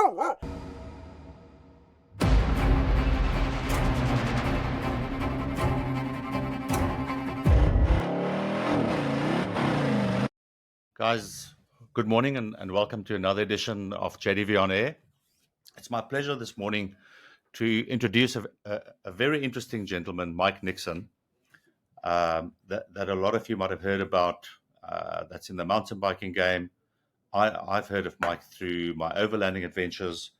Guys, good morning and welcome to another edition of JDV On Air. It's my pleasure this morning to introduce a very interesting gentleman, Mike Nixon, that a lot of you might have heard about. That's in the mountain biking game. I've heard of Mike through my overlanding adventures,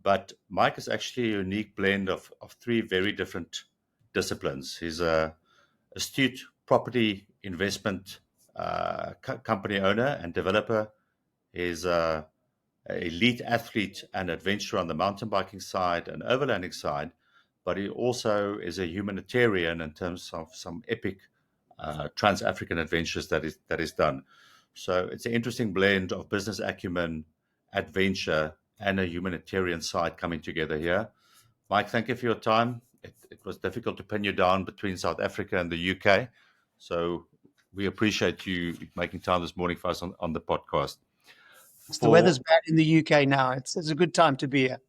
but Mike is actually a unique blend of three very different disciplines. He's a astute property investment company owner and developer. He's a elite athlete and adventurer on the mountain biking side and overlanding side, but he also is a humanitarian in terms of some epic trans-African adventures that is done. So it's an interesting blend of business acumen, adventure, and a humanitarian side coming together here. Mike, thank you for your time. It was difficult to pin you down between South Africa and the UK. So we appreciate you making time this morning for us on the podcast. The weather's bad in the UK now. It's a good time to be here.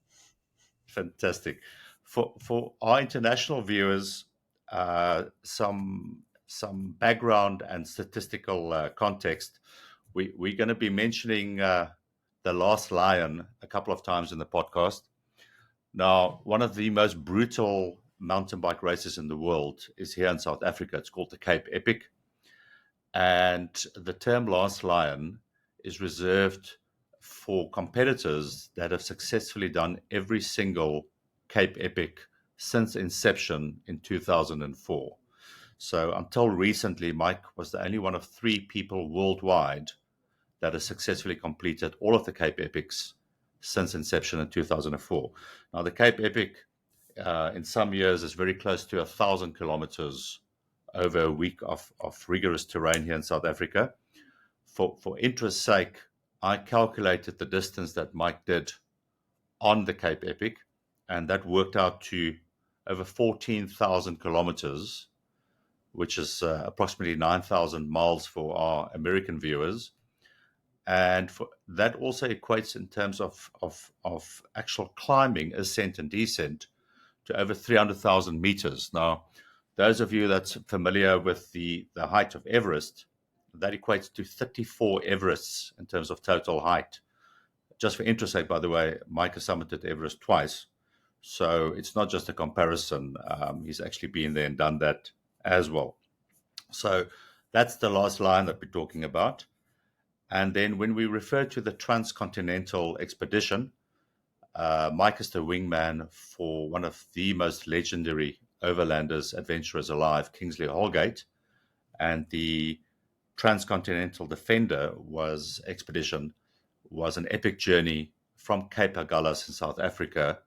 Fantastic. For our international viewers, some background and statistical context. We're going to be mentioning the Last Lion a couple of times in the podcast. Now, one of the most brutal mountain bike races in the world is here in South Africa. It's called the Cape Epic. And the term Last Lion is reserved for competitors that have successfully done every single Cape Epic since inception in 2004. So until recently, Mike was the only one of three people worldwide that has successfully completed all of the Cape Epics since inception in 2004. Now, the Cape Epic in some years is very close to 1,000 kilometers over a week of rigorous terrain here in South Africa. For interest's sake, I calculated the distance that Mike did on the Cape Epic, and that worked out to over 14,000 kilometers, which is approximately 9,000 miles for our American viewers. And that also equates in terms of actual climbing, ascent and descent to over 300,000 meters. Now, those of you that's familiar with the height of Everest, that equates to 34 Everests in terms of total height. Just for interest's sake, by the way, Mike has summited Everest twice. So it's not just a comparison. He's actually been there and done that as well. So that's the Last Lion that we're talking about. And then when we refer to the transcontinental expedition, Mike is the wingman for one of the most legendary overlanders, adventurers alive, Kingsley Holgate. And the Transcontinental Defender expedition was an epic journey from Cape Agulhas in South Africa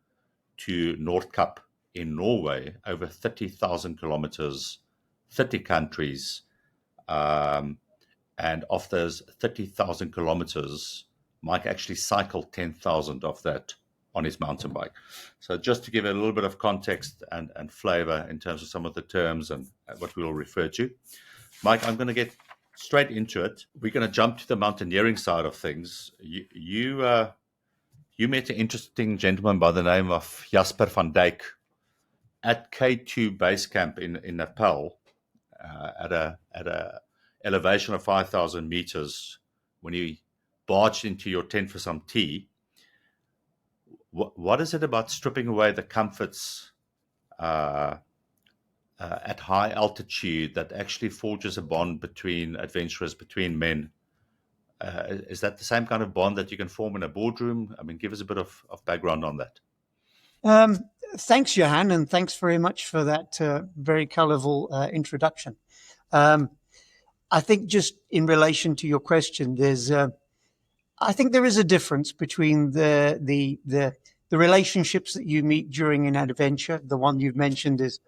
to Nordkapp in Norway, over 30,000 kilometers, 30 countries. And of those 30,000 kilometers, Mike actually cycled 10,000 of that on his mountain bike. So just to give it a little bit of context and flavor in terms of some of the terms and what we will refer to. Mike, I'm going to get straight into it. We're going to jump to the mountaineering side of things. You met an interesting gentleman by the name of Jasper van Dijk at K2 base camp in Nepal at a elevation of 5,000 meters when you barged into your tent for some tea. What is it about stripping away the comforts at high altitude that actually forges a bond between adventurers, between men? Is that the same kind of bond that you can form in a boardroom? I mean, give us a bit of background on that. Thanks, Johan, and thanks very much for that very colourful introduction. I think just in relation to your question, I think there is a difference between the relationships that you meet during an adventure. The one you've mentioned is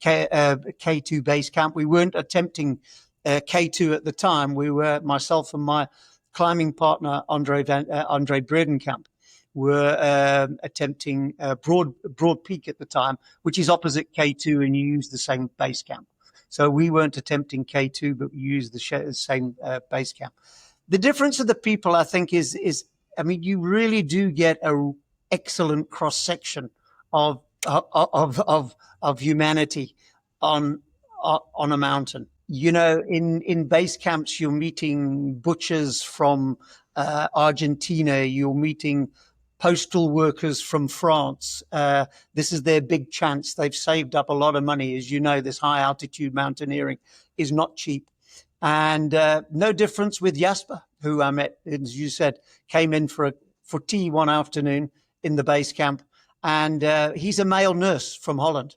K2 base camp. We weren't attempting K2 at the time. We were, myself and my climbing partner Andre Bredenkamp, were attempting Broad Peak at the time, which is opposite K2, and you use the same base camp. So we weren't attempting K2, but we used the same base camp. The difference of the people, I think, is I mean, you really do get a excellent cross section of of humanity on on a mountain. You know, in base camps, you're meeting butchers from Argentina. You're meeting postal workers from France. This is their big chance. They've saved up a lot of money. As you know, this high altitude mountaineering is not cheap. And no difference with Jasper, who I met, as you said, came in for tea one afternoon in the base camp. And he's a male nurse from Holland.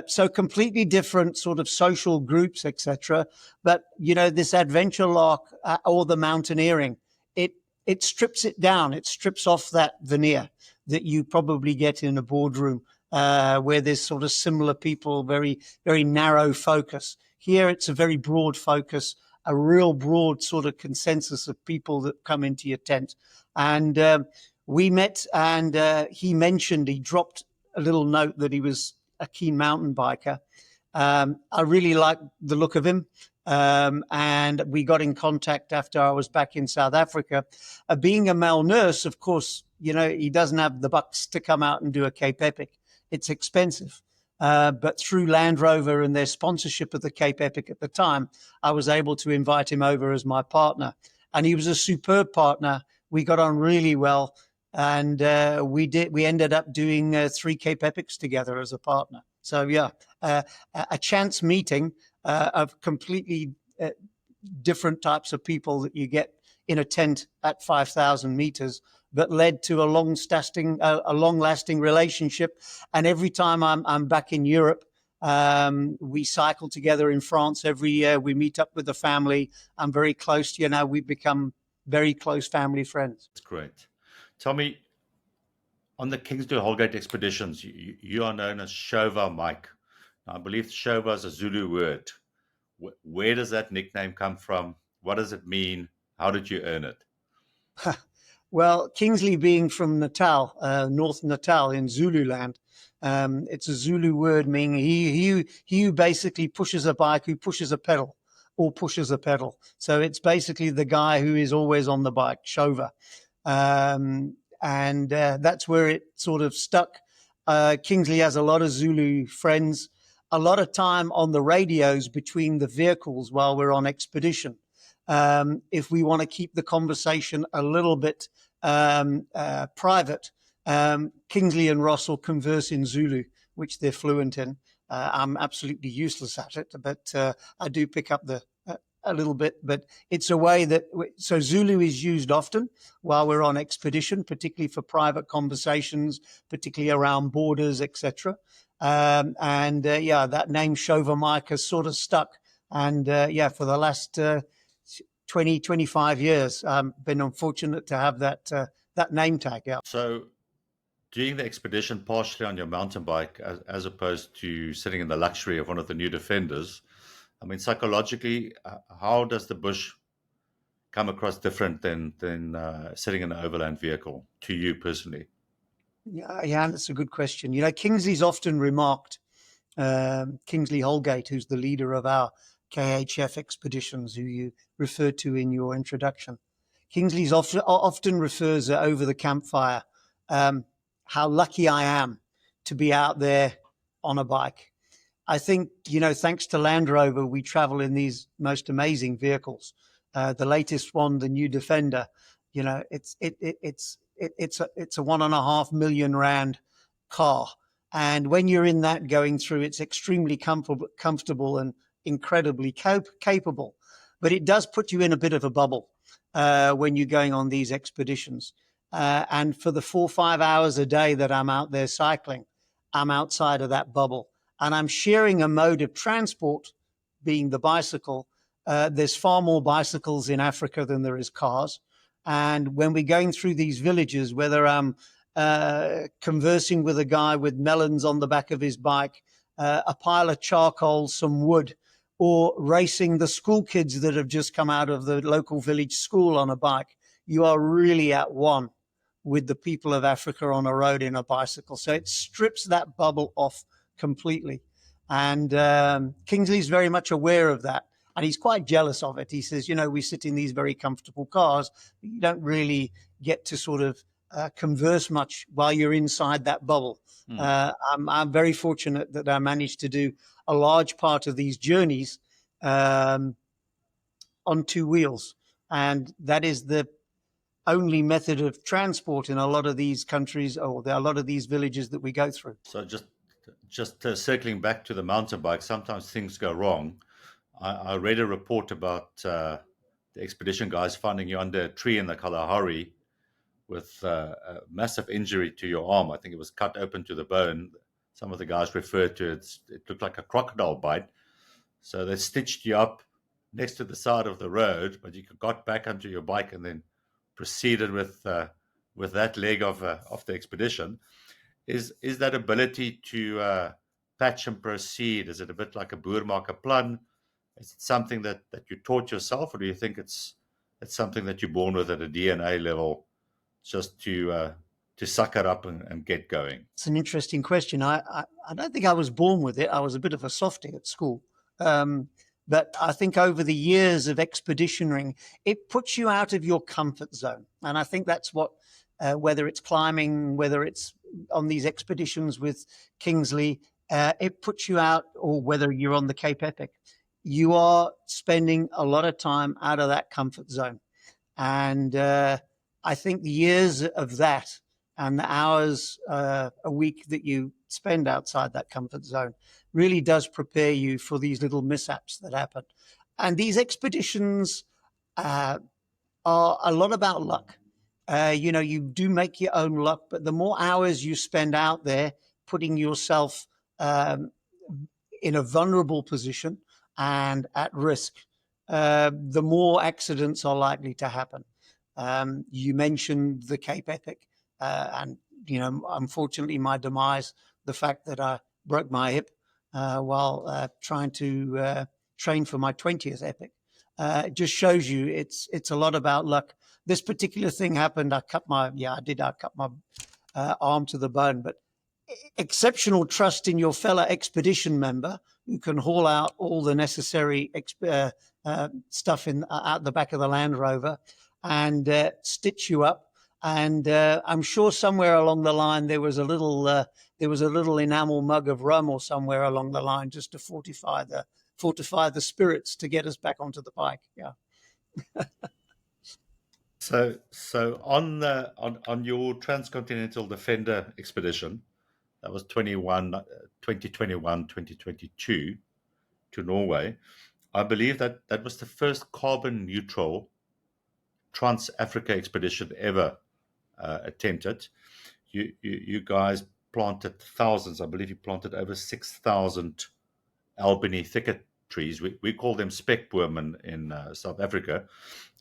So completely different sort of social groups, etc. But you know, this adventure lark or the mountaineering, it it strips it down. It strips off that veneer that you probably get in a boardroom where there's sort of similar people, very narrow focus. Here, it's a very broad focus, a real broad sort of consensus of people that come into your tent. And we met, and he dropped a little note that he was a keen mountain biker. I really liked the look of him. And we got in contact after I was back in South Africa. Being a male nurse, of course, you know, he doesn't have the bucks to come out and do a Cape Epic. It's expensive. But through Land Rover and their sponsorship of the Cape Epic at the time, I was able to invite him over as my partner. And he was a superb partner. We got on really well. And we ended up doing 3 Cape Epics together as a partner. So, yeah, a chance meeting of completely different types of people that you get in a tent at 5,000 meters, but led to a long-lasting relationship. And every time I'm back in Europe, we cycle together in France every year. We meet up with the family. I'm very close. You know, we've become very close family friends. That's great. Tell me, on the Kingsley Holgate expeditions, you are known as Chauva, Mike. I believe Chauva is a Zulu word. Where does that nickname come from? What does it mean? How did you earn it? Well, Kingsley being from Natal, North Natal in Zululand, it's a Zulu word meaning he who basically pushes a bike, who pushes a pedal or pushes a pedal. So it's basically the guy who is always on the bike, Chauva. And that's where it sort of stuck. Kingsley has a lot of Zulu friends, a lot of time on the radios between the vehicles while we're on expedition. If we want to keep the conversation a little bit private, Kingsley and Ross will converse in Zulu, which they're fluent in. I'm absolutely useless at it, but I do pick up a little bit. But it's a way that so Zulu is used often while we're on expedition, particularly for private conversations, particularly around borders, etc. Yeah, that name Chauva Mike has sort of stuck. And yeah, for the last 20, 25 years, been unfortunate to have that name tag out. So, doing the expedition partially on your mountain bike, as opposed to sitting in the luxury of one of the new Defenders, I mean, psychologically, how does the bush come across different than sitting in an overland vehicle to you personally? Yeah, that's a good question. You know, Kingsley's often remarked, Kingsley Holgate, who's the leader of our KHF expeditions, who you referred to in your introduction. Kingsley's often refers over the campfire how lucky I am to be out there on a bike. I think, you know, thanks to Land Rover, we travel in these most amazing vehicles. The latest one, the new Defender, you know, it's a 1.5 million rand car. And when you're in that going through, it's extremely comfortable and incredibly capable. But it does put you in a bit of a bubble when you're going on these expeditions. And for the 4 or 5 hours a day that I'm out there cycling, I'm outside of that bubble. And I'm sharing a mode of transport, being the bicycle. There's far more bicycles in Africa than there is cars. And when we're going through these villages, whether I'm conversing with a guy with melons on the back of his bike, a pile of charcoal, some wood, or racing the school kids that have just come out of the local village school on a bike, you are really at one with the people of Africa on a road in a bicycle. So it strips that bubble off completely. And Kingsley's very much aware of that. and he's quite jealous of it. He says, we sit in these very comfortable cars, but you don't really get to sort of converse much while you're inside that bubble. I'm very fortunate that I managed to do a large part of these journeys on two wheels, and that is the only method of transport in a lot of these countries, or there are a lot of these villages that we go through. So just circling back to the mountain bike, sometimes things go wrong. I read a report about the expedition guys finding you under a tree in the Kalahari with a massive injury to your arm. I think it was cut open to the bone. Some of the guys referred to it. It looked like a crocodile bite. So they stitched you up next to the side of the road, but you got back onto your bike and then proceeded with that leg of the expedition. Is that ability to patch and proceed? Is it a bit like a boer maak 'n plan? Is it something that you taught yourself, or do you think it's something that you're born with at a DNA level, just to suck it up and get going? It's an interesting question. I don't think I was born with it. I was a bit of a softie at school. But I think over the years of expeditioning, it puts you out of your comfort zone. And I think that's what, whether it's climbing, whether it's on these expeditions with Kingsley, it puts you out, or whether you're on the Cape Epic, you are spending a lot of time out of that comfort zone. And I think the years of that and the hours a week that you spend outside that comfort zone really does prepare you for these little mishaps that happen. And these expeditions are a lot about luck. You do make your own luck, but the more hours you spend out there putting yourself in a vulnerable position and at risk, the more accidents are likely to happen. You mentioned the Cape Epic, and unfortunately, my demise, the fact that I broke my hip while trying to train for my 20th epic, it just shows you it's a lot about luck. This particular thing happened. I cut my arm to the bone, but exceptional trust in your fellow expedition member who can haul out all the necessary stuff out the back of the Land Rover and stitch you up. And I'm sure somewhere along the line there was a little enamel mug of rum or somewhere along the line just to fortify the spirits to get us back onto the bike. Yeah. So on your transcontinental defender expedition, that was 2021, 2022 to Norway. I believe that was the first carbon neutral Trans-Africa expedition ever attempted. You guys planted thousands. I believe you planted over 6,000 Albany thicket trees. We call them spekboom in South Africa,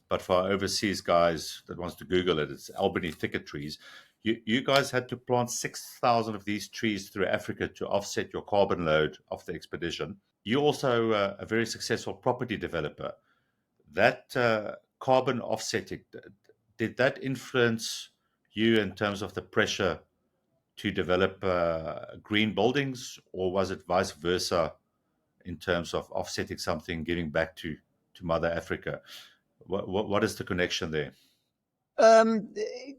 but for our overseas guys that wants to Google it, it's Albany thicket trees. You guys had to plant 6,000 of these trees through Africa to offset your carbon load of the expedition. You're also a very successful property developer. That carbon offsetting, did that influence you in terms of the pressure to develop green buildings, or was it vice versa in terms of offsetting something, giving back to Mother Africa? What is the connection there?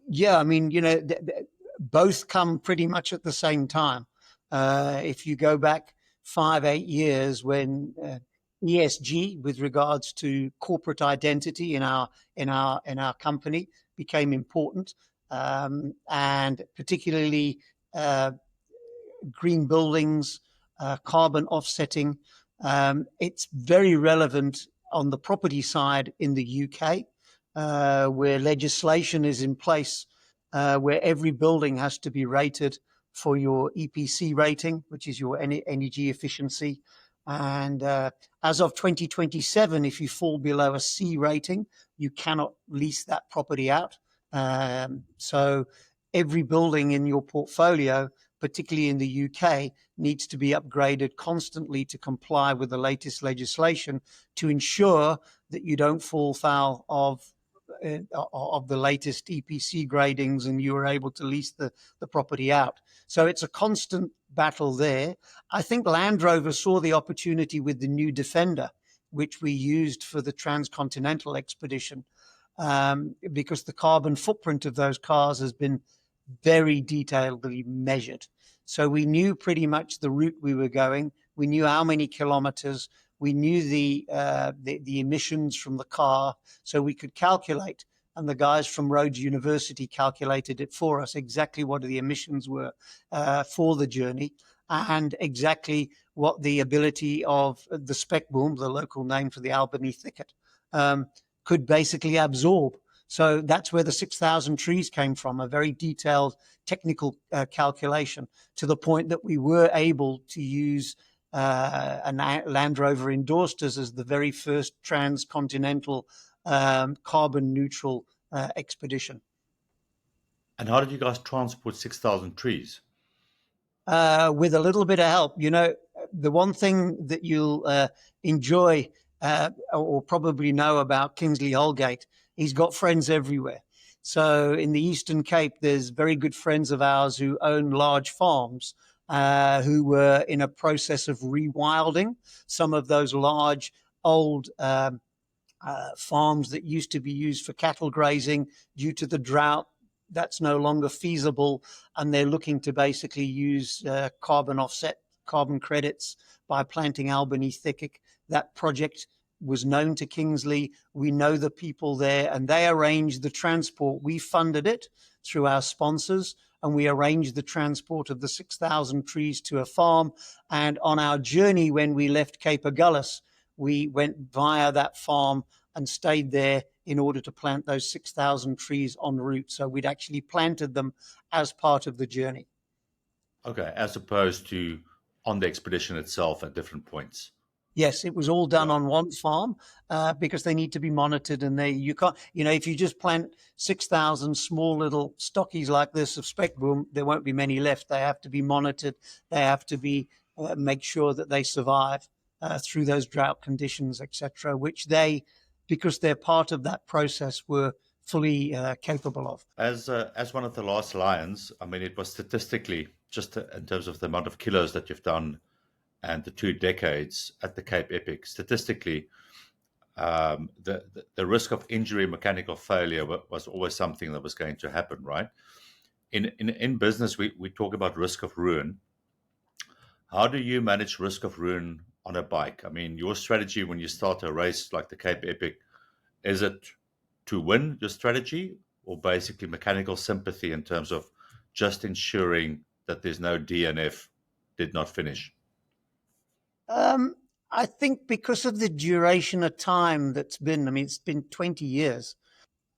Yeah, I mean, both come pretty much at the same time. If you go back 8 years when ESG, with regards to corporate identity in our company, became important, and particularly green buildings, carbon offsetting. It's very relevant on the property side in the UK, where legislation is in place, where every building has to be rated for your EPC rating, which is your energy efficiency. And as of 2027, if you fall below a C rating, you cannot lease that property out. So every building in your portfolio, particularly in the UK, needs to be upgraded constantly to comply with the latest legislation to ensure that you don't fall foul of the latest EPC gradings and you are able to lease the property out. So it's a constant battle there. I think Land Rover saw the opportunity with the new Defender, which we used for the transcontinental expedition, because the carbon footprint of those cars has been very detailedly measured. So we knew pretty much the route we were going. We knew how many kilometers. We knew the emissions from the car, so we could calculate. And the guys from Rhodes University calculated it for us exactly what the emissions were for the journey, and exactly what the ability of the spec boom, the local name for the Albany thicket, could basically absorb. So that's where the 6,000 trees came from, a very detailed technical calculation, to the point that we were able to use Land Rover endorsed us as the very first transcontinental carbon neutral expedition. And how did you guys transport 6,000 trees? With a little bit of help. The one thing that you'll enjoy or probably know about Kingsley Holgate, he's got friends everywhere. So in the Eastern Cape, there's very good friends of ours who own large farms, who were in a process of rewilding some of those large old farms that used to be used for cattle grazing. Due to the drought, that's no longer feasible, and they're looking to basically use carbon offset, carbon credits, by planting Albany thicket. That project was known to Kingsley. We know the people there, and they arranged the transport. We funded it through our sponsors, and we arranged the transport of the 6,000 trees to a farm. And on our journey, when we left Cape Agulhas, we went via that farm and stayed there in order to plant those 6,000 trees en route. So we'd actually planted them as part of the journey. Okay, as opposed to on the expedition itself at different points. Yes, it was all done Right. on one farm, because they need to be monitored, and you can't, if you just plant 6,000 small little stockies like this of spec boom, there won't be many left. They have to be monitored. They have to be make sure that they survive through those drought conditions, etc., which they, because they're part of that process, were fully capable of. As one of the last lions, I mean, it was statistically, just in terms of the amount of kilos that you've done and the 2 decades at the Cape Epic, statistically, the risk of injury, mechanical failure was always something that was going to happen, right? In business, we talk about risk of ruin. How do you manage risk of ruin on a bike? I mean, your strategy when you start a race like the Cape Epic, is it to win your strategy, or basically mechanical sympathy in terms of just ensuring that there's no DNF, did not finish? Um, I think because of the duration of time that's been, I mean, it's been 20 years.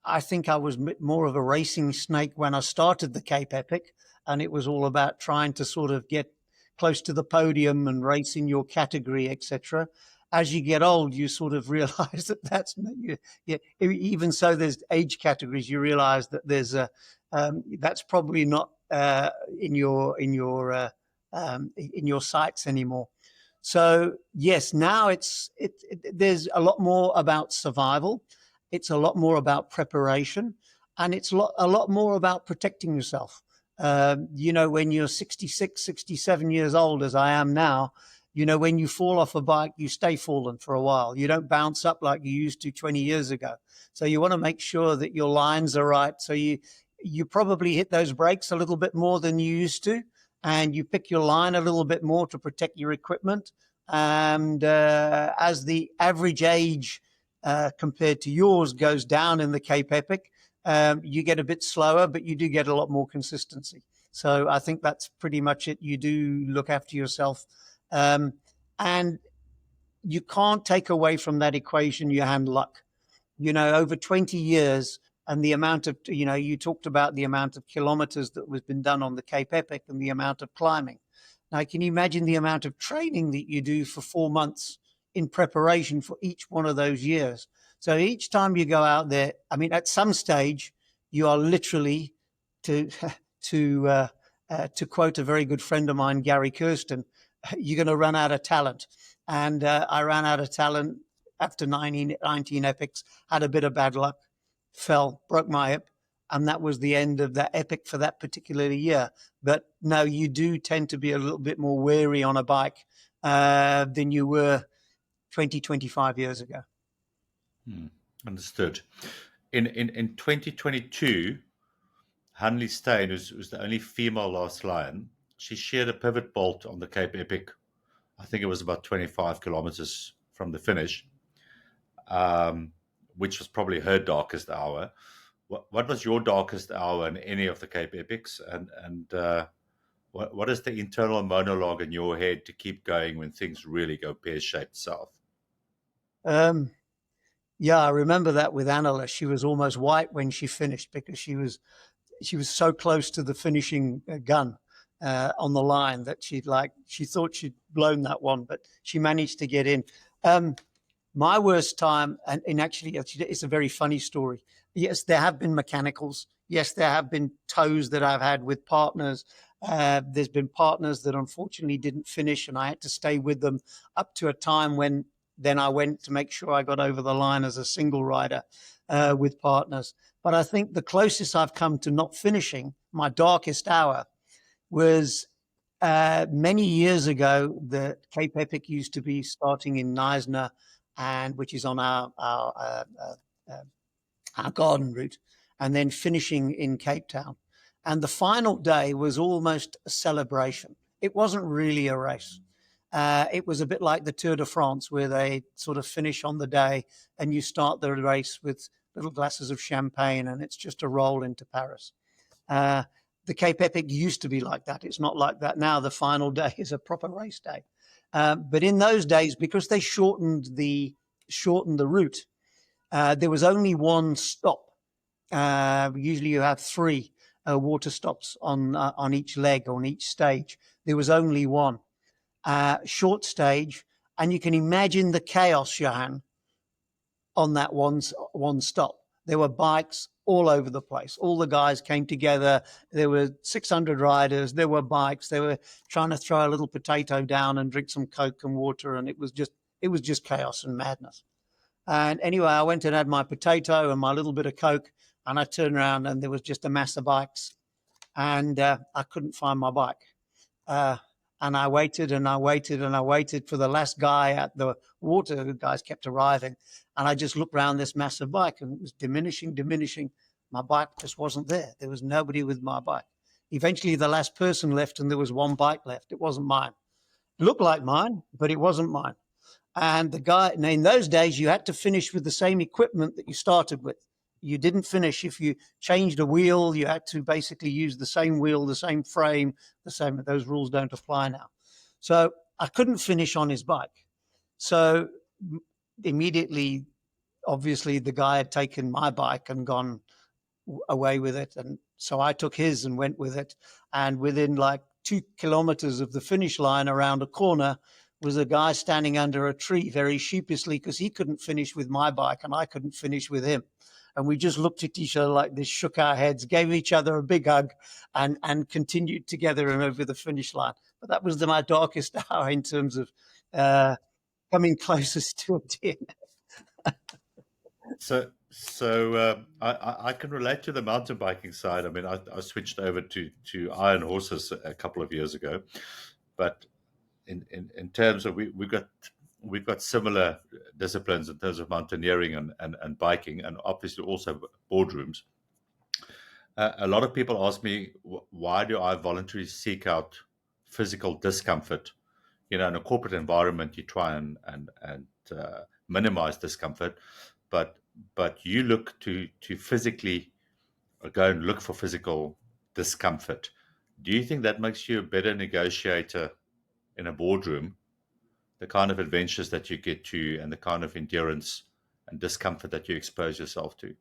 I think I was more of a racing snake when I started the Cape Epic, and it was all about trying to sort of get close to the podium and race in your category, etc. As you get old, you sort of realize that even so, there's age categories. You realize that that's probably not in your sights anymore. So yes, now there's a lot more about survival. It's a lot more about preparation, and it's a lot more about protecting yourself. When you're 66, 67 years old, as I am now, when you fall off a bike, you stay fallen for a while. You don't bounce up like you used to 20 years ago. So you want to make sure that your lines are right. So you probably hit those brakes a little bit more than you used to, and you pick your line a little bit more to protect your equipment. And as the average age compared to yours goes down in the Cape Epic, you get a bit slower, but you do get a lot more consistency. So I think that's pretty much it. You do look after yourself. And you can't take away from that equation your hand luck. Over 20 years, and the amount of, you talked about the amount of kilometers that was been done on the Cape Epic and the amount of climbing. Now, can you imagine the amount of training that you do for 4 months in preparation for each one of those years? So each time you go out there, I mean, at some stage, you are literally, to to quote a very good friend of mine, Gary Kirsten, you're going to run out of talent. And I ran out of talent after 19 epics, had a bit of bad luck, fell, broke my hip, and that was the end of that epic for that particular year. But no, you do tend to be a little bit more wary on a bike than you were 20, 25 years ago. Understood. In 2022, Hanley Steyn, who's the only female last lion, she shared a pivot bolt on the Cape Epic. I think it was about 25 kilometers from the finish, which was probably her darkest hour. What was your darkest hour in any of the Cape Epics? And what is the internal monologue in your head to keep going when things really go pear-shaped south? Yeah, I remember that with Annala. She was almost white when she finished because she was so close to the finishing gun on the line that she thought she'd blown that one, but she managed to get in. My worst time, and actually, it's a very funny story. Yes, there have been mechanicals. Yes, there have been tows that I've had with partners. There's been partners that unfortunately didn't finish, and I had to stay with them up to a time when then I went to make sure I got over the line as a single rider with partners. But I think the closest I've come to not finishing, my darkest hour, was many years ago. The Cape Epic used to be starting in Knysna, and which is on our garden route, and then finishing in Cape Town. And the final day was almost a celebration. It wasn't really a race. It was a bit like the Tour de France, where they sort of finish on the day and you start the race with little glasses of champagne, and it's just a roll into Paris. The Cape Epic used to be like that. It's not like that now. The final day is a proper race day. But in those days, because they shortened the route, there was only one stop. Usually you have three water stops on each leg, on each stage. There was only one short stage, and you can imagine the chaos, Johan, on that one stop. There were bikes all over the place. All the guys came together. There were 600 riders. There were bikes. They were trying to throw a little potato down and drink some Coke and water, and it was just chaos and madness. And anyway, I went and had my potato and my little bit of Coke, and I turned around and there was just a mass of bikes, and I couldn't find my bike. And I waited and I waited and I waited for the last guy at the water. The guys kept arriving. And I just looked around this massive bike, and it was diminishing. My bike just wasn't there. There was nobody with my bike. Eventually, the last person left, and there was one bike left. It wasn't mine. It looked like mine, but it wasn't mine. And the guy, and in those days, you had to finish with the same equipment that you started with. You didn't finish if you changed a wheel. You had to basically use the same wheel, the same frame, the same. Those rules don't apply now. So I couldn't finish on his bike. So immediately, obviously, the guy had taken my bike and gone away with it. And so I took his and went with it. And within like 2 kilometers of the finish line, around a corner, was a guy standing under a tree very sheepishly, because he couldn't finish with my bike and I couldn't finish with him. And we just looked at each other like this, shook our heads, gave each other a big hug, and continued together and over the finish line. But that was my darkest hour in terms of coming closest to a DNF. So I can relate to the mountain biking side. I mean, I switched over to iron horses a couple of years ago, but in terms of we've got similar disciplines in terms of mountaineering and biking, and obviously also boardrooms. A lot of people ask me, why do I voluntarily seek out physical discomfort? In a corporate environment, you try and minimize discomfort, but you look to physically go and look for physical discomfort. Do you think that makes you a better negotiator in a boardroom, the kind of adventures that you get to and the kind of endurance and discomfort that you expose yourself to?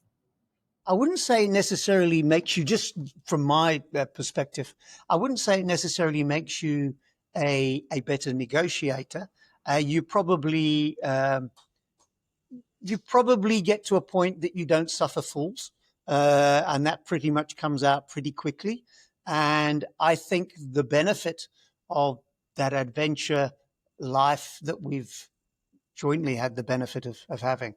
I wouldn't say it necessarily makes you, just from my perspective, I wouldn't say it necessarily makes you a better negotiator. You probably get to a point that you don't suffer fools, and that pretty much comes out pretty quickly. And I think the benefit of that adventure life that we've jointly had the benefit of having,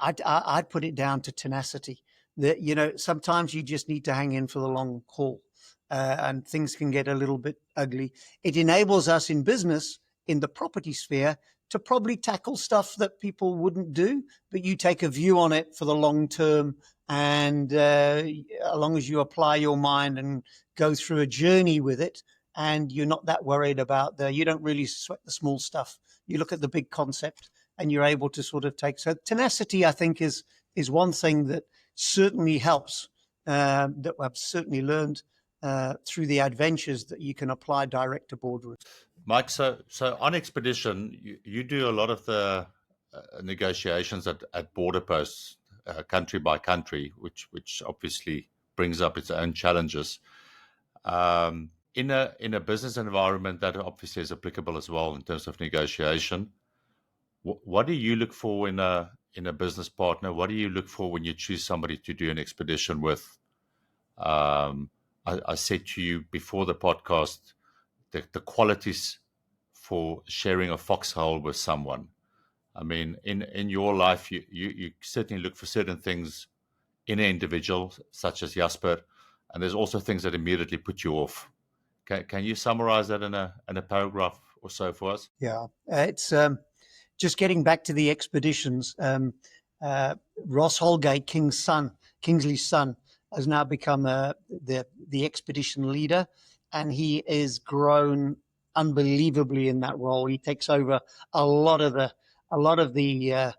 I'd put it down to tenacity. That, sometimes you just need to hang in for the long haul, and things can get a little bit ugly. It enables us in business, in the property sphere, to probably tackle stuff that people wouldn't do, but you take a view on it for the long term. And as long as you apply your mind and go through a journey with it, and you're not that worried about you don't really sweat the small stuff. You look at the big concept and you're able to sort of take. So tenacity, I think, is one thing that certainly helps, that I've certainly learned through the adventures that you can apply direct to boardroom. Mike, so on expedition, you do a lot of the negotiations at border posts, country by country, which obviously brings up its own challenges. In a business environment, that obviously is applicable as well in terms of negotiation. What do you look for in a business partner? What do you look for when you choose somebody to do an expedition with? I said to you before the podcast, the qualities for sharing a foxhole with someone. I mean, in your life, you certainly look for certain things in an individual, such as Jasper, and there's also things that immediately put you off. Can you summarize that in a paragraph or so for us? Yeah, it's just getting back to the expeditions. Ross Holgate, Kingsley's son, has now become the expedition leader, and he is grown unbelievably in that role. He takes over a lot of the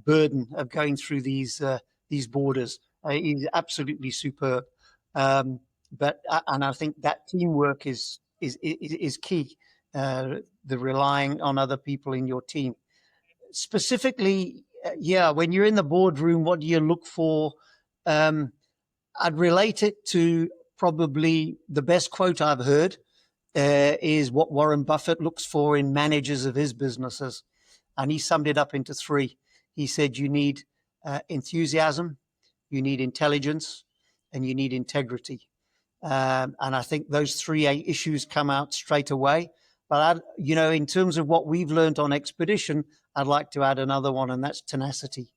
burden of going through these borders. He's absolutely superb. And I think that teamwork is key. The relying on other people in your team. Specifically, when you're in the boardroom, what do you look for? I'd relate it to probably the best quote I've heard is what Warren Buffett looks for in managers of his businesses. And he summed it up into three. He said, you need enthusiasm, you need intelligence, and you need integrity. And I think those three issues come out straight away. But, in terms of what we've learned on expedition, I'd like to add another one, and that's tenacity.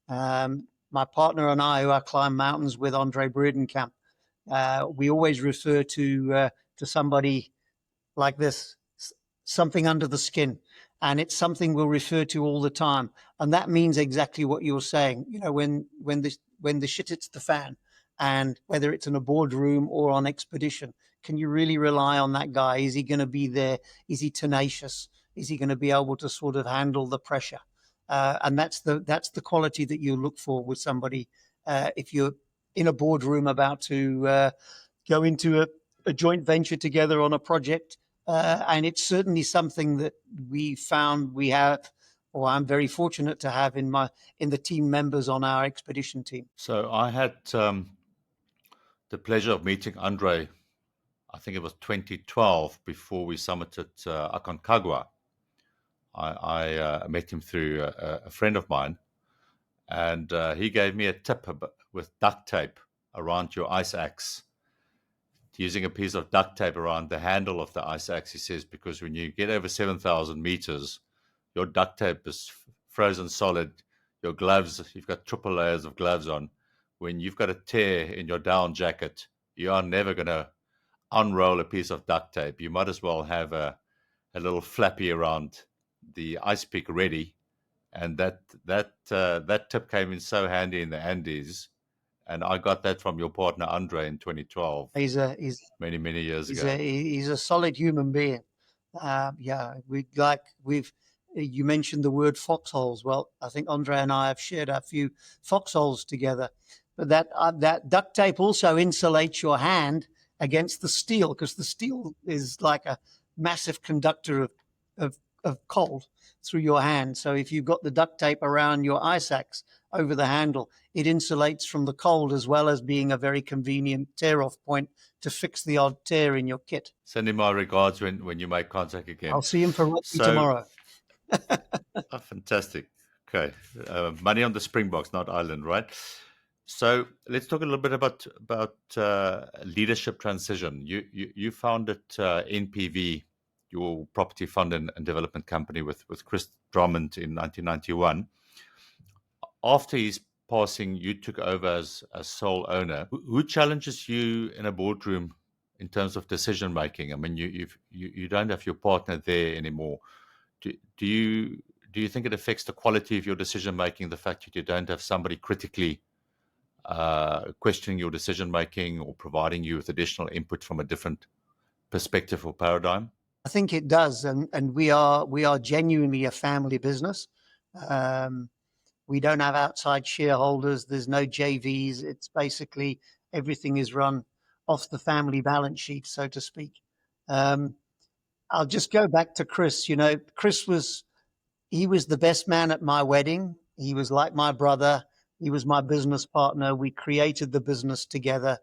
My partner and I, who I climb mountains with, Andre Bredenkamp, we always refer to somebody like this, something under the skin. And it's something we'll refer to all the time. And that means exactly what you're saying. When the shit hits the fan, and whether it's in a boardroom or on expedition, can you really rely on that guy? Is he going to be there? Is he tenacious? Is he going to be able to sort of handle the pressure? And that's the quality that you look for with somebody. If you're in a boardroom about to go into a joint venture together on a project, and it's certainly something that we found we have, or I'm very fortunate to have in the team members on our expedition team. So I had the pleasure of meeting Andre. I think it was 2012 before we summited Aconcagua. I met him through a friend of mine, and he gave me a tip with duct tape around your ice axe. Using a piece of duct tape around the handle of the ice axe, he says, because when you get over 7,000 meters, your duct tape is frozen solid. Your gloves, you've got triple layers of gloves on. When you've got a tear in your down jacket, you are never going to unroll a piece of duct tape. You might as well have a little flappy around the ice pick ready. And that tip came in so handy in the Andes. And I got that from your partner Andre in 2012. He's many years ago. He's a solid human being. You mentioned the word foxholes. Well, I think Andre and I have shared a few foxholes together. But that duct tape also insulates your hand against the steel, because the steel is like a massive conductor of cold through your hand. So if you've got the duct tape around your ice axe over the handle, it insulates from the cold, as well as being a very convenient tear-off point to fix the odd tear in your kit. Send him my regards when you make contact again. I'll see him for rugby tomorrow. Fantastic. Okay. Money on the Springboks, not Ireland, right? So let's talk a little bit about leadership transition. You founded NPV, your property fund and development company, with Chris Drummond in 1991. After his passing, you took over as sole owner. Who challenges you in a boardroom in terms of decision making? I mean, you don't have your partner there anymore. do you think it affects the quality of your decision making, the fact that you don't have somebody critically questioning your decision making or providing you with additional input from a different perspective or paradigm? I think it does, and we are genuinely a family business. Um, we don't have outside shareholders. There's no JVs. It's basically everything is run off the family balance sheet, so to speak. Um, I'll just go back to Chris. You know, Chris was he was the best man at my wedding. He was like my brother. He was my business partner. We created the business together.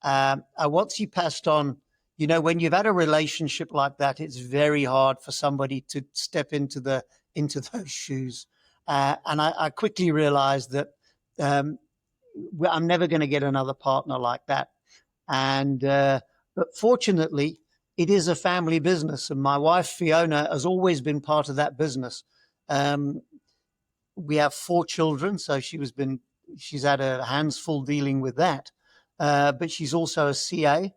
Once he passed on, you know, when you've had a relationship like that, it's very hard for somebody to step into those shoes. And I quickly realized that um, I'm never going to get another partner like that. And but fortunately, it is a family business, and my wife Fiona has always been part of that business. Um, we have 4 children, so she's had her hands full dealing with that. But she's also a CA,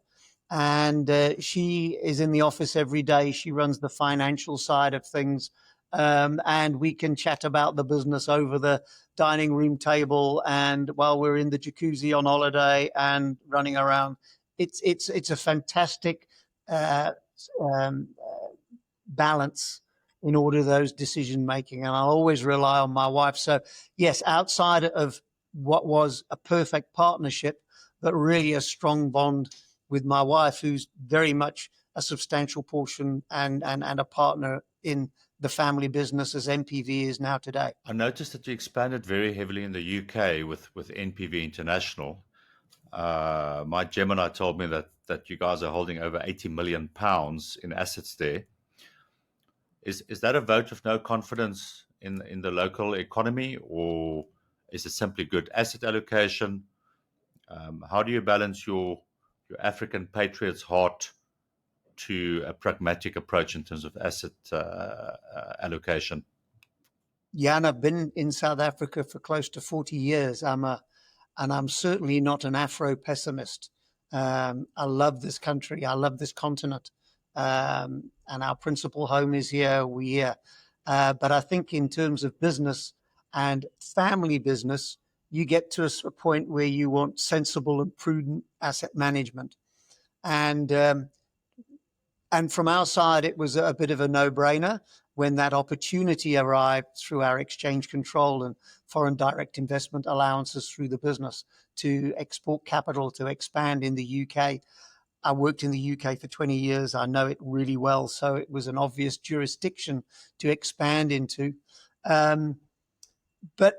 and she is in the office every day. She runs the financial side of things, and we can chat about the business over the dining room table and while we're in the jacuzzi on holiday and running around. It's a fantastic uh, um, balance in order those decision making, and I'll always rely on my wife. So yes, outside of what was a perfect partnership, but really a strong bond with my wife, who's very much a substantial portion and a partner in the family business as NPV is now today. I noticed that you expanded very heavily in the UK with NPV International. My Gemini told me that you guys are holding over £80 million in assets there. Is that a vote of no confidence in the local economy, or is it simply good asset allocation? How do you balance your African patriot's heart to a pragmatic approach in terms of asset allocation? Yeah, and I've been in South Africa for close to 40 years. And I'm certainly not an Afro pessimist. I love this country. I love this continent. And our principal home is here. We here. But I think in terms of business and family business, you get to a point where you want sensible and prudent asset management. And and from our side, it was a bit of a no-brainer when that opportunity arrived through our exchange control and foreign direct investment allowances through the business to export capital, to expand in the UK. I worked in the UK for 20 years. I know it really well. So it was an obvious jurisdiction to expand into. But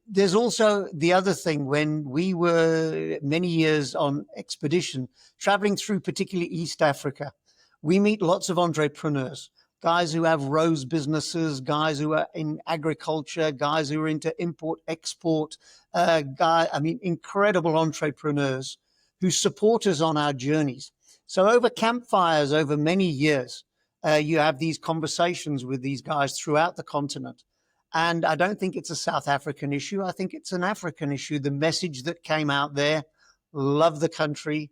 there's also the other thing. When we were many years on expedition, traveling through particularly East Africa, we meet lots of entrepreneurs, guys who have rose businesses, guys who are in agriculture, guys who are into import export, incredible entrepreneurs who support us on our journeys. So over campfires, over many years, you have these conversations with these guys throughout the continent. And I don't think it's a South African issue. I think it's an African issue. The message that came out there: love the country,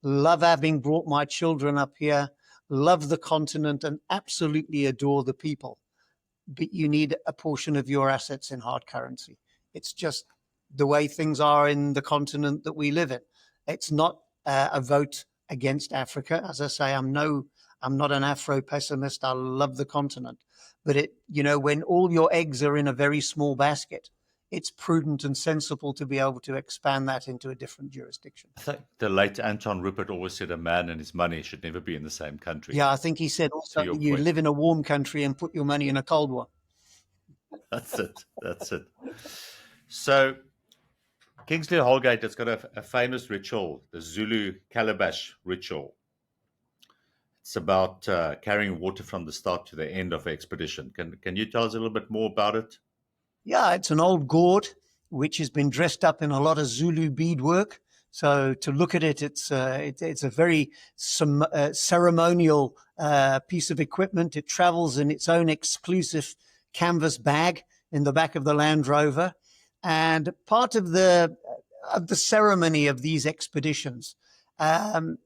love having brought my children up here, love the continent, and absolutely adore the people. But you need a portion of your assets in hard currency. It's just the way things are in the continent that we live in. It's not a vote against Africa. As I say, I'm not an Afro pessimist. I love the continent. But when all your eggs are in a very small basket, it's prudent and sensible to be able to expand that into a different jurisdiction. I think the late Anton Rupert always said a man and his money should never be in the same country. Yeah, I think he said also your you point. live in a warm country and put your money in a cold one. That's it. That's it. So Kingsley Holgate has got a famous ritual, the Zulu Calabash ritual. It's about carrying water from the start to the end of the expedition. Can you tell us a little bit more about it? Yeah, it's an old gourd which has been dressed up in a lot of Zulu beadwork. So to look at it, it's a very ceremonial piece of equipment. It travels in its own exclusive canvas bag in the back of the Land Rover, and part of the ceremony of these expeditions, and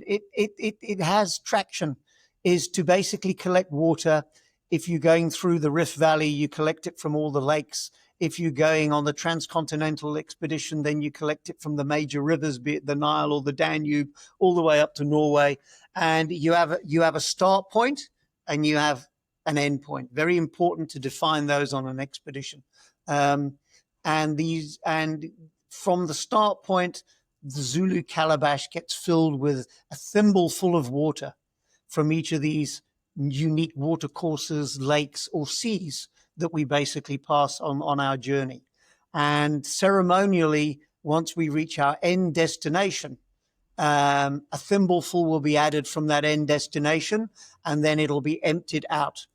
it has traction, is to basically collect water If you're going through the Rift Valley, you collect it from all the lakes. If you're going on the transcontinental expedition, then you collect it from the major rivers, be it the Nile or the Danube, all the way up to Norway. And you have a start point and you have an end point. Very important to define those on an expedition. And from the start point, the Zulu Calabash gets filled with a thimble full of water from each of these unique water courses, lakes, or seas that we basically pass on our journey. And ceremonially, once we reach our end destination, a thimbleful will be added from that end destination, and then it'll be emptied out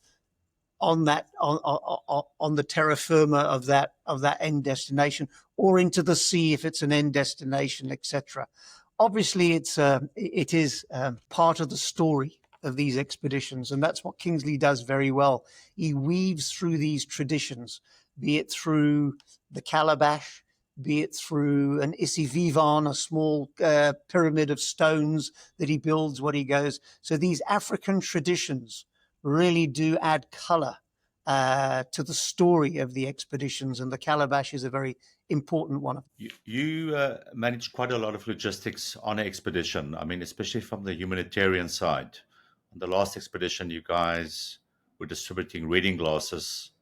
on the terra firma of that end destination, or into the sea if it's an end destination, etc. Obviously, it is part of the story of these expeditions, and that's what Kingsley does very well. He weaves through these traditions, be it through the calabash, be it through an isivivan, a small pyramid of stones that he builds when he goes. So these African traditions really do add color to the story of the expeditions, and the calabash is a very important one. You manage quite a lot of logistics on an expedition. I mean, especially from the humanitarian side. On the last expedition, you guys were distributing reading glasses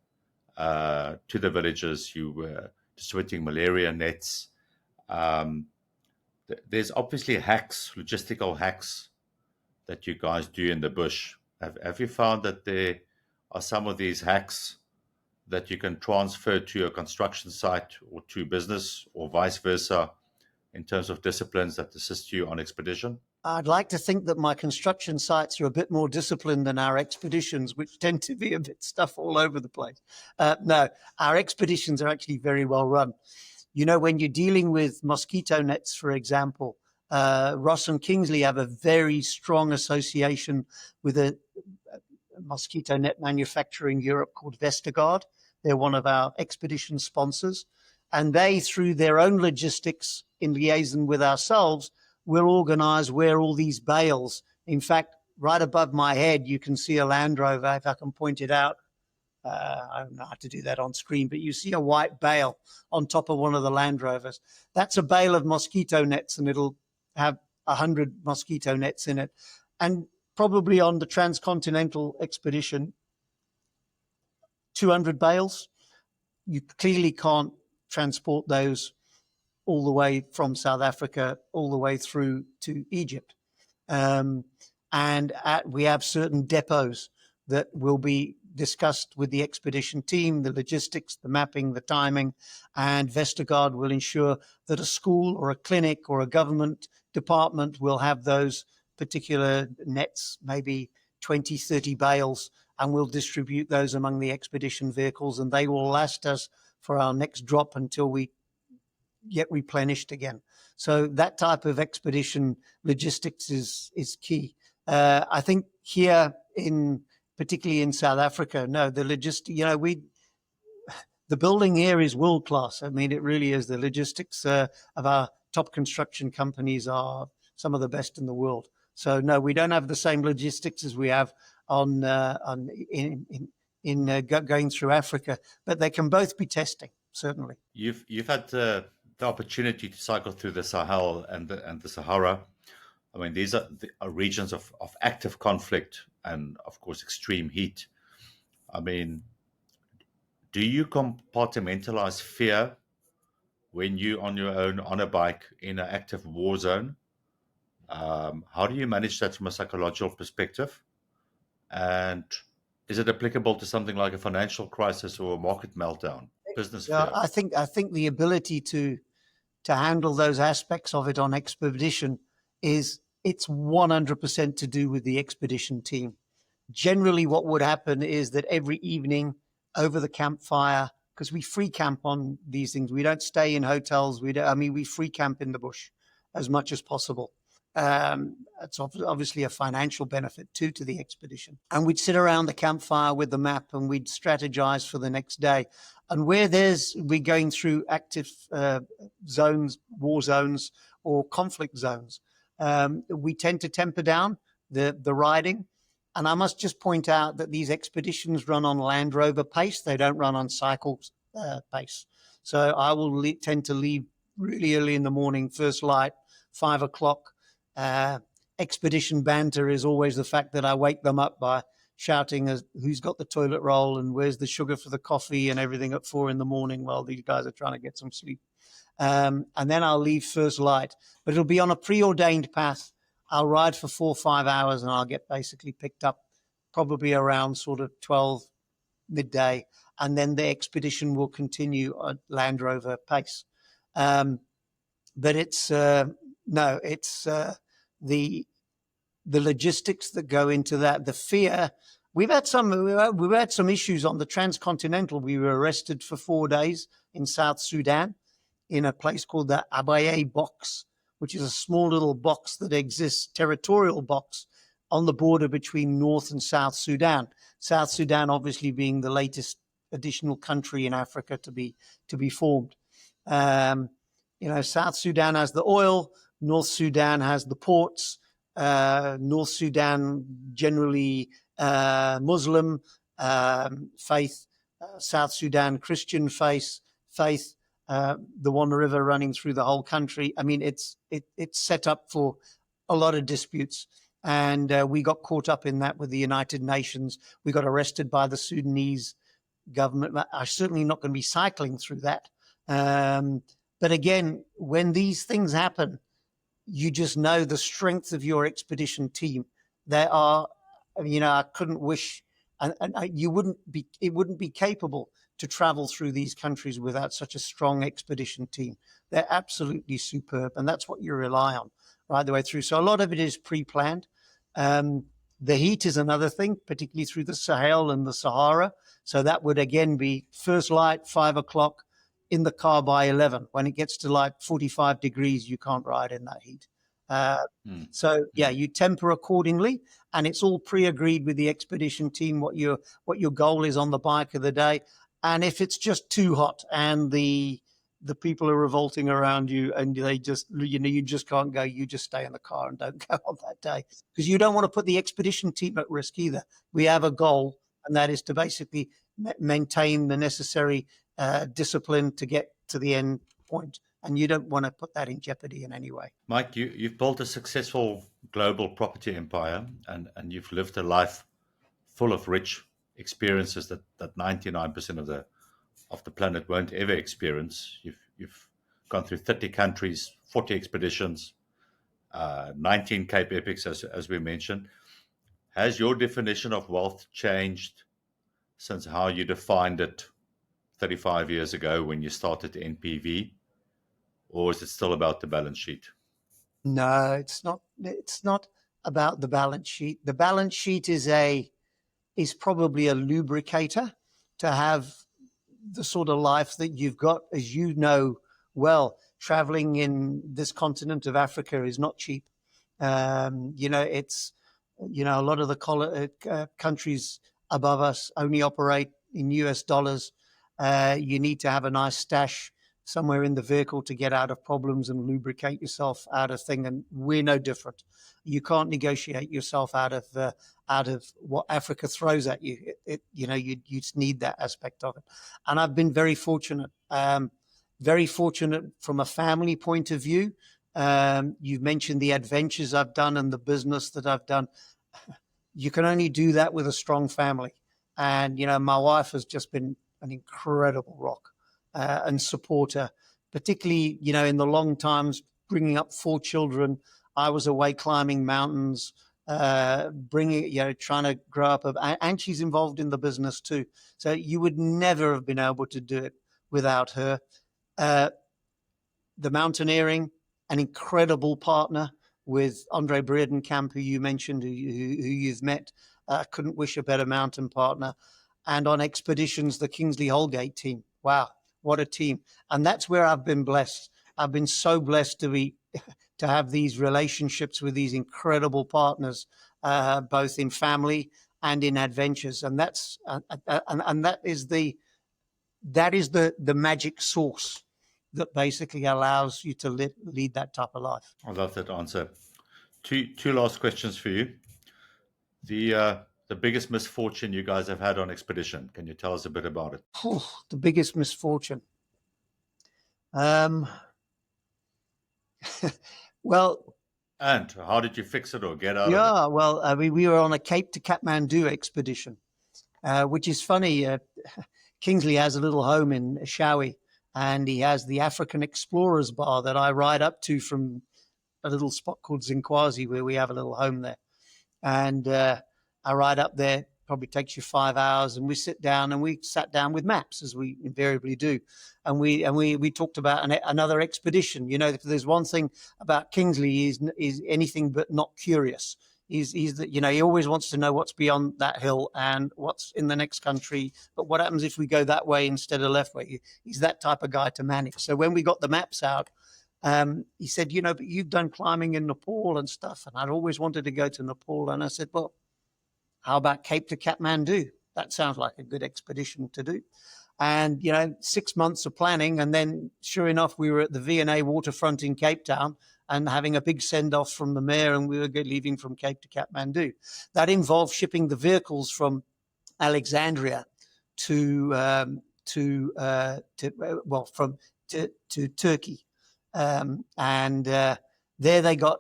to the villages. You were distributing malaria nets. There's obviously hacks, logistical hacks that you guys do in the bush. Have you found that there are some of these hacks that you can transfer to a construction site or to business or vice versa in terms of disciplines that assist you on expedition? I'd like to think that my construction sites are a bit more disciplined than our expeditions, which tend to be a bit stuff all over the place. No, our expeditions are actually very well run. You know, when you're dealing with mosquito nets, for example, Ross and Kingsley have a very strong association with a mosquito net manufacturer in Europe called Vestergaard. They're one of our expedition sponsors. And they, through their own logistics in liaison with ourselves, will organize where all these bales. In fact, right above my head, you can see a Land Rover, if I can point it out. I don't know how to do that on screen, but you see a white bale on top of one of the Land Rovers. That's a bale of mosquito nets, and it'll have 100 mosquito nets in it. And probably on the transcontinental expedition, 200 bales. You clearly can't transport those all the way from South Africa all the way through to Egypt. We have certain depots that will be discussed with the expedition team, the logistics, the mapping, the timing, and Vestergaard will ensure that a school or a clinic or a government department will have those particular nets, maybe 20, 30 bales, and we'll distribute those among the expedition vehicles, and they will last us for our next drop until we get replenished again. So that type of expedition logistics is key. I think here particularly in South Africa, no, the building here is world class. I mean, it really is. The logistics of our top construction companies are some of the best in the world. So no, we don't have the same logistics as we have going through Africa, but they can both be testing, certainly. You've had the opportunity to cycle through the Sahel and the Sahara. I mean, these are regions of active conflict and, of course, extreme heat. I mean, do you compartmentalize fear when you're on your own on a bike in an active war zone? How do you manage that from a psychological perspective? And is it applicable to something like a financial crisis or a market meltdown? Business fear? I think the ability to handle those aspects of it on expedition it's 100% to do with the expedition team. Generally, what would happen is that every evening over the campfire, because we free camp on these things, we don't stay in hotels. We free camp in the bush as much as possible. It's obviously a financial benefit too to the expedition. And we'd sit around the campfire with the map and we'd strategize for the next day. And where we're going through active zones, war zones, or conflict zones, we tend to temper down the riding, And I must just point out that these expeditions run on Land Rover pace. They don't run on cycle pace. So I will tend to leave really early in the morning, first light, 5 o'clock. Expedition banter is always the fact that I wake them up by shouting as who's got the toilet roll and where's the sugar for the coffee and everything at 4 a.m. while these guys are trying to get some sleep. And then I'll leave first light, but it'll be on a preordained path. I'll ride for 4 or 5 hours and I'll get basically picked up probably around sort of 12 midday. And then the expedition will continue at Land Rover pace. But it's the logistics that go into that, the fear. We've had some issues on the transcontinental. We were arrested for 4 days in South Sudan in a place called the Abaye box, which is a small little box that exists, territorial box on the border between North and South Sudan. South Sudan, obviously, being the latest additional country in Africa to be formed. South Sudan has the oil, North Sudan has the ports. North Sudan generally Muslim faith, South Sudan Christian faith. The One River running through the whole country. I mean, it's set up for a lot of disputes. And we got caught up in that with the United Nations. We got arrested by the Sudanese government. I'm certainly not going to be cycling through that. But again, when these things happen, you just know the strength of your expedition team. They are, I couldn't wish, and it wouldn't be capable to travel through these countries without such a strong expedition team. They're absolutely superb, and that's what you rely on right the way through. So a lot of it is pre-planned. The heat is another thing, particularly through the Sahel and the Sahara. So that would again be first light, 5 o'clock, in the car by 11. When it gets to like 45 degrees, you can't ride in that heat. So yeah, you temper accordingly, and it's all pre-agreed with the expedition team what your goal is on the bike of the day. And if it's just too hot and the people are revolting around you and they just, you just can't go, you just stay in the car and don't go on that day, because you don't want to put the expedition team at risk either. We have a goal, and that is to basically maintain the necessary discipline to get to the end point, and you don't want to put that in jeopardy in any way. Mike, you've built a successful global property empire, and you've lived a life full of rich experiences that 99% of the planet won't ever experience. You've gone through 30 countries, 40 expeditions, 19 Cape Epics, as we mentioned. Has your definition of wealth changed since how you defined it 35 years ago when you started NPV, or is it still about the balance sheet? No, it's not. It's not about the balance sheet. The balance sheet is probably a lubricator to have the sort of life that you've got. As you know well, traveling in this continent of Africa is not cheap. It's a lot of the countries above us only operate in US dollars. You need to have a nice stash somewhere in the vehicle to get out of problems and lubricate yourself out of things. And we're no different. You can't negotiate yourself out of what Africa throws at you. You just need that aspect of it. And I've been very fortunate from a family point of view. You've mentioned the adventures I've done and the business that I've done. You can only do that with a strong family. And, my wife has just been an incredible rock and supporter, particularly, in the long times, bringing up 4 children. I was away climbing mountains, trying to grow up. And she's involved in the business too. So you would never have been able to do it without her. The mountaineering, an incredible partner with Andre Breedenkamp, who you mentioned, who you've met. Couldn't wish a better mountain partner. And on expeditions, the Kingsley Holgate team. Wow, what a team. And that's where I've been blessed. I've been so blessed to have these relationships with these incredible partners, both in family and in adventures. And that's and that is the magic source that basically allows you to lead that type of life. I love that answer. Two last questions for you. The biggest misfortune you guys have had on expedition. Can you tell us a bit about it? The biggest misfortune. Um, well, And how did you fix it or get out of it? yeah, well, we were on a Cape to Kathmandu expedition, which is funny. Kingsley has a little home in Chauva, and he has the African Explorers Bar that I ride up to from a little spot called Zinkwazi, where we have a little home there. And I ride up there, probably takes you 5 hours, and we sit down and we sat down with maps as we invariably do, and we talked about another expedition. You know, if there's one thing about Kingsley is anything but not curious. He's you know, he always wants to know what's beyond that hill and what's in the next country. But what happens if we go that way instead of left way? He's that type of guy to manage. So when we got the maps out, he said, you know, but you've done climbing in Nepal and stuff. And I'd always wanted to go to Nepal. And I said, well, how about Cape to Kathmandu? That sounds like a good expedition to do. And, you know, 6 months of planning. And then sure enough, we were at the V&A waterfront in Cape Town and having a big send off from the mayor. And we were leaving from Cape to Kathmandu. That involved shipping the vehicles from Alexandria to Turkey. There they got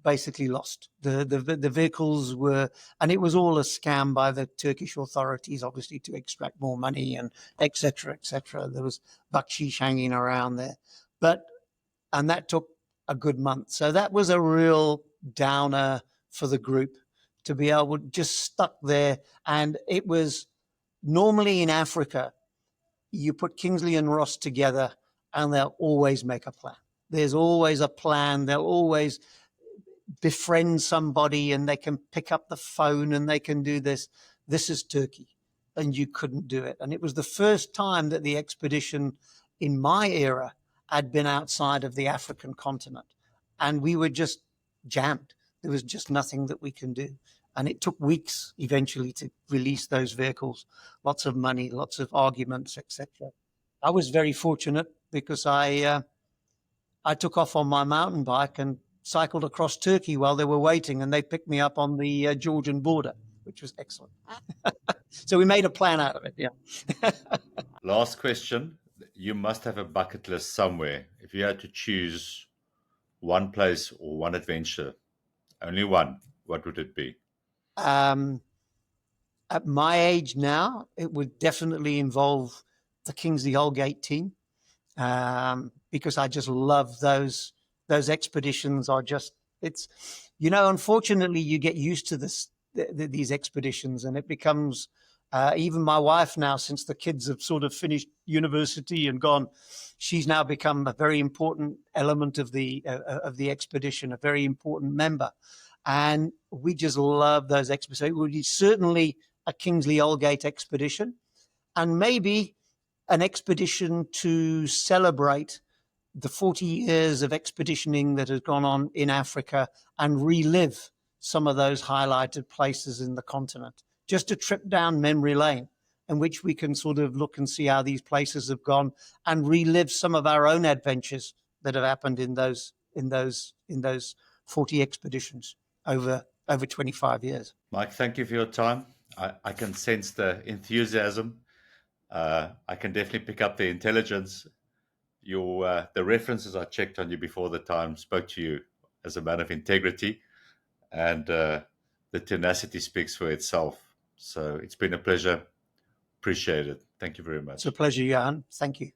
basically lost. The vehicles were, and it was all a scam by the Turkish authorities, obviously to extract more money and et cetera, et cetera. There was bakshish hanging around there, and that took a good month. So that was a real downer for the group to be able to just stuck there. And it was normally in Africa, you put Kingsley and Ross together and they'll always make a plan. There's always a plan. They'll always befriend somebody and they can pick up the phone and they can do this. This is Turkey, and you couldn't do it. And it was the first time that the expedition in my era had been outside of the African continent. And we were just jammed. There was just nothing that we can do. And it took weeks eventually to release those vehicles. Lots of money, lots of arguments, etc. I was very fortunate because I took off on my mountain bike and cycled across Turkey while they were waiting, and they picked me up on the Georgian border, which was excellent. So we made a plan out of it. Yeah. Last question. You must have a bucket list somewhere. If you had to choose one place or one adventure, only one, what would it be? At my age now, it would definitely involve the Kingsley Holgate team, because I just love those expeditions. Are just, it's, you know, unfortunately you get used to these expeditions, and it becomes even my wife now, since the kids have sort of finished university and gone, she's now become a very important element of the expedition, a very important member. And we just love those expeditions. It would be certainly a Kingsley Holgate expedition, and maybe an expedition to celebrate the 40 years of expeditioning that has gone on in Africa and relive some of those highlighted places in the continent. Just a trip down memory lane in which we can sort of look and see how these places have gone and relive some of our own adventures that have happened in those 40 expeditions over 25 years. Mike, thank you for your time. I can sense the enthusiasm. I can definitely pick up the intelligence. The references I checked on you before the time spoke to you as a man of integrity, and the tenacity speaks for itself. So it's been a pleasure. Appreciate it. Thank you very much. It's a pleasure, Johan. Thank you.